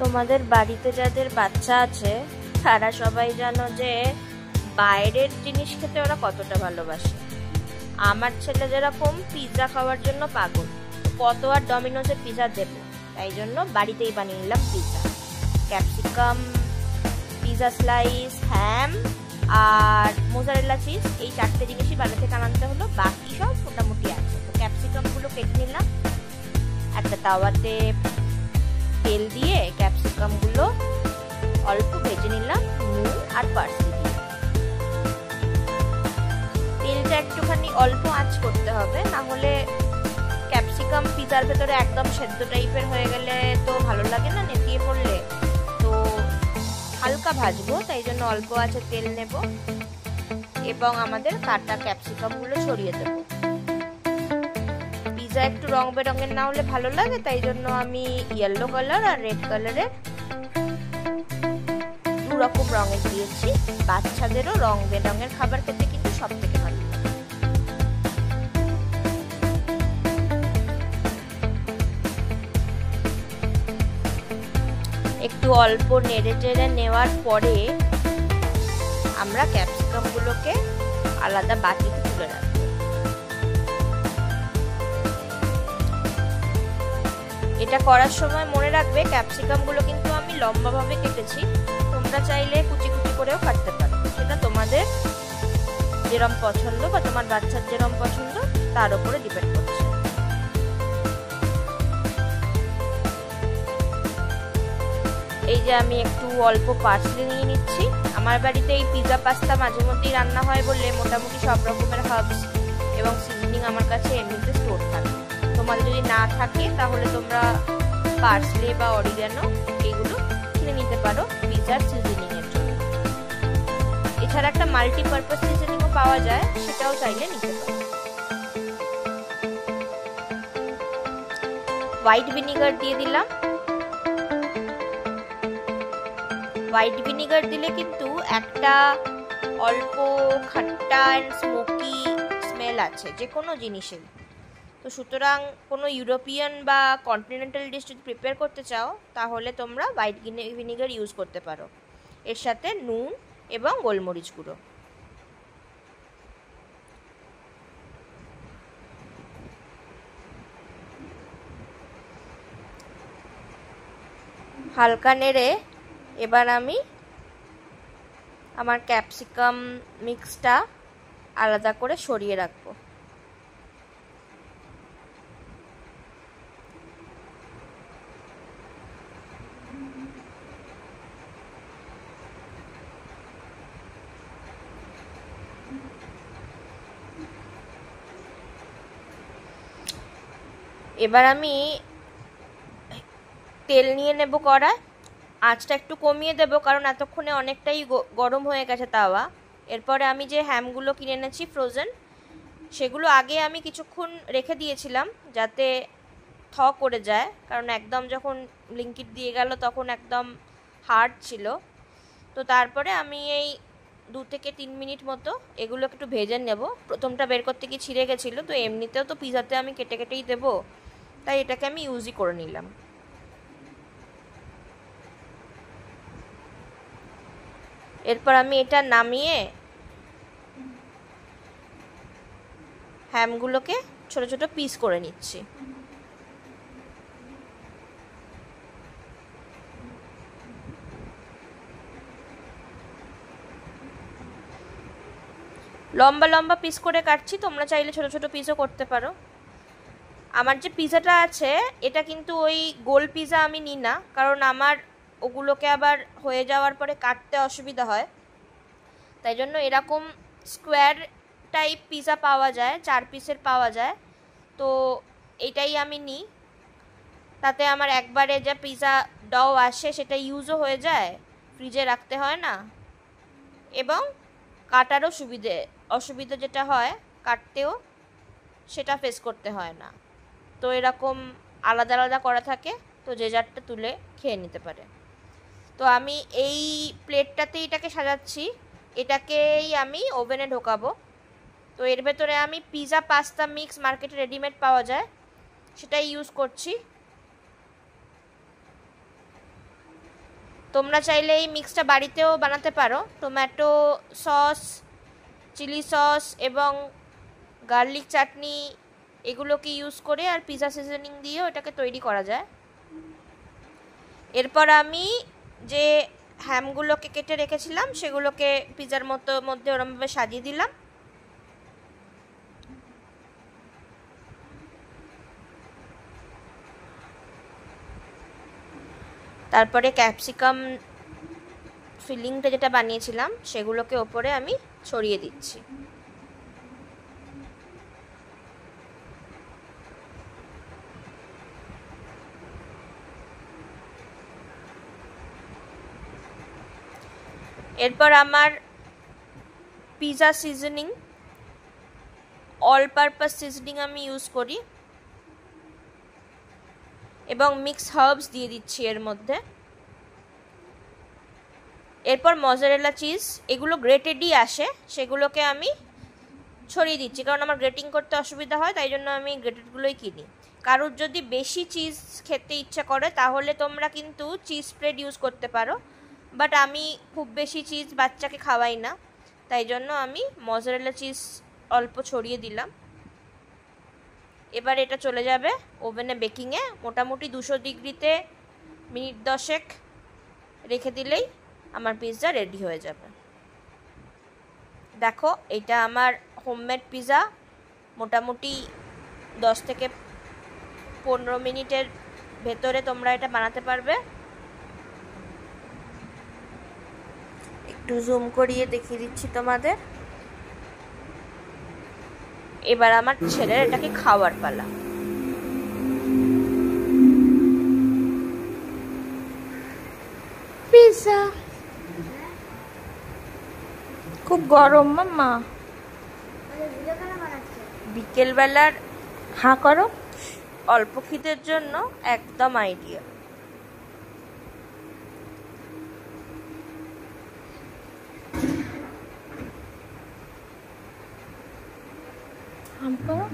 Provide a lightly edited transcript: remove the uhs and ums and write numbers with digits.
তোমাদের বাড়িতে যাদের বাচ্চা আছে তারা সবাই জানো যে বাইরের জিনিস খেতে ওরা কতটা ভালোবাসে। আমার ছেলে যেরকম পিৎজা খাওয়ার জন্য পাগল, কত আর ডমিনোজে পিৎজা দেবো, তাই জন্য বাড়িতেই বানিয়ে নিলাম পিৎজা। ক্যাপসিকাম, পিৎজা স্লাইস, হ্যাম আর মোজারেলা চিজ, এই 4টে জিনিসই বাইরে থেকে আনতে হলো, বাকি সব মোটামুটি আছে। তো ক্যাপসিকামগুলো কেটে নিলাম, একটা তাওয়াতে তেল দিয়ে ক্যাপসিকামগুলো অল্প ভেজে নিলাম নুন আর পার্সলি দিয়ে। তেলটা একটুখানি অল্প আঁচ করতে হবে, না হলে ক্যাপসিকাম পিৎজার ভেতরে একদম সেদ্ধ টাইপের হয়ে গেলে তো ভালো লাগে না, নেতিয়ে পড়লে। তো হালকা ভাজবো, তাই জন্য অল্প আঁচে তেল নেব এবং আমাদের কাটা ক্যাপসিকামগুলো ছড়িয়ে দেবো। পিৎজা একটু রং বেরঙের না হলে ভালো লাগে, তাই জন্য আমি ইয়েলো কালার আর রেড কালারের দুরকম রঙের দিয়েছি। বাচ্চাদেরও রং বেরঙের খাবার খেতে কিন্তু সব থেকে ভালো লাগে। একটু অল্প নেড়ে চেড়ে নেওয়ার পরে আমরা ক্যাপসিকামগুলোকে আলাদা বাটিতে তুলে রাখবো। এটা করার সময় মনে রাখবে ক্যাপসিকামগুলো কিন্তু আমি লম্বাভাবে কেটেছি, তোমরা চাইলে কুচি কুচি করেও কাটতে পারো, সেটা তোমাদের যেরকম পছন্দ বা তোমার বাচ্চার যেরকম পছন্দ তার উপরে ডিপেন্ড করছে। এই যে আমি একটু অল্প পার্সলি নিয়ে নিচ্ছি। আমার বাড়িতে এই পিৎজা পাস্তা মাঝে মধ্যেই রান্না হয় বলে মোটামুটি সব রকমের হার্বস এবং সিজনিং আমার কাছে এমনিতে স্টোর থাকে। তোমাদের যদি না থাকে তাহলে তোমরা পার্সলি বা অরিগানো এইগুলো কিনে নিতে পারো পিৎজার সিজনিং এর জন্য। এছাড়া একটা মাল্টিপারপাস সিজনিংও পাওয়া যায়, সেটাও চাইলে নিতে পারো। হোয়াইট ভিনিগার দিয়ে দিলাম। হোয়াইট ভিনিগার দিলে কিন্তু একটা অল্প খাট্টা অ্যান্ড স্মোকি স্মেল আছে যে কোনো জিনিসের। তো সুতরাং কোনো ইউরোপিয়ান বা কন্টিনেন্টাল ডিশ যদি প্রিপেয়ার করতে চাও তাহলে তোমরা হোয়াইট ভিনিগার ইউজ করতে পারো, এর সাথে নুন এবং গোলমরিচ গুঁড়ো। হালকা নেড়ে এবার আমি আমার ক্যাপসিকাম মিক্সটা আলাদা করে সরিয়ে রাখবো। এবার আমি তেল নিয়ে নেব কড়ায়, আঁচটা একটু কমিয়ে দেব কারণ এতক্ষণে অনেকটাই গরম হয়ে গেছে তাওয়া। এরপরে আমি যে হ্যামগুলো কিনে এনেছি ফ্রোজেন, সেগুলো আগে আমি কিছুক্ষণ রেখে দিয়েছিলাম যাতে থ করে যায়, কারণ একদম যখন ব্লিঙ্কিট দিয়ে গেল তখন একদম হার্ড ছিল। তো তারপরে আমি এই 2 থেকে 3 মিনিট মতো এগুলোকে একটু ভেজে নেব। প্রথমটা বের করতে গিয়ে ছিঁড়ে গেছিলো, তো এমনিতেও তো পিৎজাতে আমি কেটে কেটেই দেবো, তাই এটাকে আমি ইউজই করে নিলাম। এরপর আমি এটা নামিয়ে হ্যামগুলোকে ছোট ছোট পিস করে নিচ্ছি। লম্বা লম্বা পিস করে কাটছি, তোমরা চাইলে ছোট ছোট পিসও করতে পারো। আমার যে পিৎজাটা আছে এটা কিন্তু ওই গোল পিৎজা আমি নিই না, কারণ আমার ওগুলোকে আবার হয়ে যাওয়ার পরে কাটতে অসুবিধা হয়, তাই জন্য এরকম স্কোয়ার টাইপ পিৎজা পাওয়া যায়, 4 পিসের পাওয়া যায়, তো এটাই আমি নিই। তাতে আমার একবারে যা পিৎজা ডো আসে সেটা ইউজও হয়ে যায়, ফ্রিজে রাখতে হয় না, এবং কাটারও অসুবিধে যেটা হয় কাটতেও সেটা ফেস করতে হয় না। তো এরকম আলাদা আলাদা করা থাকে, তো যে যারটা তুলে খেয়ে নিতে পারে। তো আমি এই প্লেটটাতে এটাকে সাজাচ্ছি, এটাকেই আমি ওভেনে ঢোকাবো। তো এর ভেতরে আমি পিৎজা পাস্তা মিক্স মার্কেটে রেডিমেড পাওয়া যায়, সেটাই ইউজ করছি। তোমরা চাইলে এই মিক্সটা বাড়িতেও বানাতে পারো। টমেটো সস, চিলি সস এবং গার্লিক চাটনি এগুলোকে ইউজ করে আর পিৎজা সিজনিং দিয়েও এটাকে তৈরি করা যায়। এরপর আমি যে হ্যামগুলোকে কেটে রেখেছিলাম সেগুলোকে পিৎজার মধ্যে ওরমভাবে সাজিয়ে দিলাম। তারপরে ক্যাপসিকাম ফিলিংটা যেটা বানিয়েছিলাম সেগুলোকে ওপরে আমি ছড়িয়ে দিচ্ছি। এরপর আমার pizza seasoning, all purpose seasoning আমি ইউজ করি এবং মিক্স হার্বস দিয়ে দিচ্ছি এর মধ্যে। এরপর মজারেলা চিজ, এগুলো গ্রেটেডই আসে, সেগুলোকে আমি ছড়িয়ে দিচ্ছি, কারণ আমার গ্রেটিং করতে অসুবিধা হয়, তাই জন্য আমি গ্রেটেডগুলোই কিনি। কারোর যদি বেশি চিজ খেতে ইচ্ছা করে তাহলে তোমরা কিন্তু চিজ স্প্রেড ইউজ করতে পারো, বাট আমি খুব বেশি চিজ বাচ্চাকে খাওয়াই না, তাই জন্য আমি মজারেলা চিজ অল্প ছড়িয়ে দিলাম। এবার এটা চলে যাবে ওভেনে বেকিংয়ে, মোটামুটি 200 ডিগ্রিতে মিনিট 10 রেখে দিলেই আমার পিৎজা রেডি হয়ে যাবে। দেখো এটা আমার হোমমেড পিৎজা, মোটামুটি 10 থেকে 15 মিনিটের ভেতরে তোমরা এটা বানাতে পারবে। একটু জুম করিয়ে দেখিয়ে দিচ্ছি তোমাদের। এবার আমার ছেলের এটাকে খাওয়ার পালা। পিৎজা খুব গরম মাম্মা। বিকেলবেলার হাঁ করো, অল্প খিদের জন্য একদম আইডিয়া। হাম করো।